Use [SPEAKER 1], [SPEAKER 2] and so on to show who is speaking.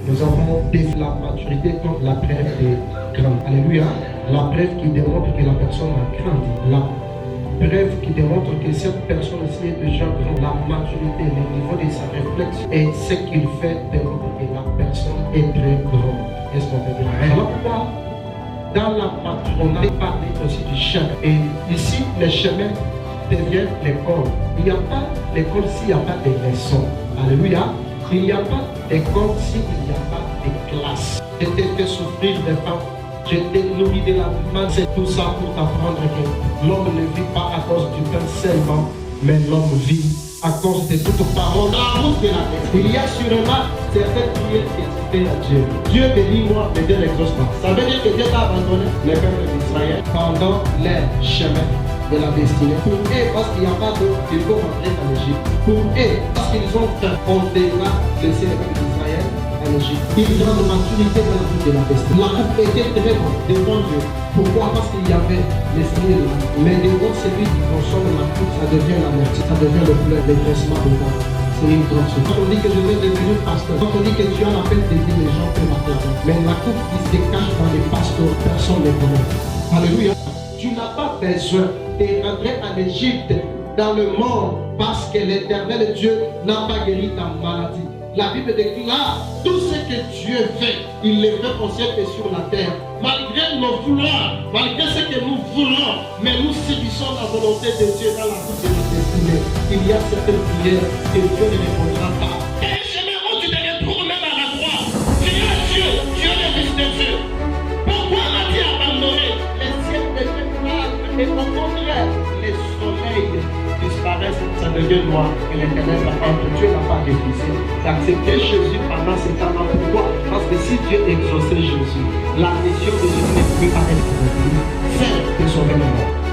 [SPEAKER 1] Nous avons défini la maturité comme la preuve des grands. Alléluia. La preuve qui démontre que la personne a grandi. La preuve qui démontre que cette personne-ci est déjà grande. La maturité, le niveau de sa réflexion et ce qu'il fait démontre que la personne est très grande. Est-ce qu'on peut dire? Alors pourquoi dans la maturité, on a parlé aussi du chemin. Et ici, le chemin devient l'école. Il n'y a pas d'école s'il n'y a pas de leçons. Alléluia. Il n'y a pas d'école s'il n'y a pas de classe. Je t'ai fait souffrir des femmes. Je t'ai nourri de la main. C'est tout ça pour t'apprendre que l'homme ne vit pas à cause du pain seulement, mais l'homme vit à cause de toute parole. La route de la terre. Il y a sûrement certaines prières que tu fais à Dieu. Dieu te dit, moi, mais Dieu n'exauce pas. Ça veut dire que Dieu t'a abandonné le peuple d'Israël pendant les chemins de la destinée. Pour eux, parce qu'il n'y a pas d'eau, il faut rentrer en Égypte. Pour eux, parce qu'ils ont faim, on devra laisser le peuple d'Israël en Égypte. Une grande maturité dans la vie de la destinée. La coupe était très grande devant Dieu. Pourquoi? Parce qu'il y avait l'esprit de la coupe. Mais devant celui qui consomme la coupe, ça devient l'amertume, ça devient le pleur, le graissement de temps. C'est une grande chose. Quand on dit que je vais devenir pasteur, quand on dit que tu as l'appel de Dieu, les gens peuvent m'acclamer. Mais la coupe qui se cache dans les pasteurs, personne ne connaît. Alléluia. Tu n'as pas besoin de rentrer en Égypte dans le monde parce que l'Éternel Dieu n'a pas guéri ta maladie. La Bible déclare tout ce que Dieu fait, il le fait au ciel et sur la terre. Malgré nos vouloirs, malgré ce que nous voulons, mais nous subissons la volonté de Dieu dans la route de la destinée. Il y a certaines prières que Dieu ne répondra pas. Et chemin où tu te retrouves même à la croix, tu es Dieu, Dieu ne reste Dieu. Pourquoi as-tu abandonné? Les ciels deviennent noirs et au contraire, les soleils disparaissent, ça devient noir et l'éternel entre. Dieu n'a pas refusé d'accepter Jésus pendant ce temps-là. Pourquoi? Parce que si Dieu exauçait Jésus, la mission de Jésus ne pouvait pas être accomplie, c'est de sauver le monde.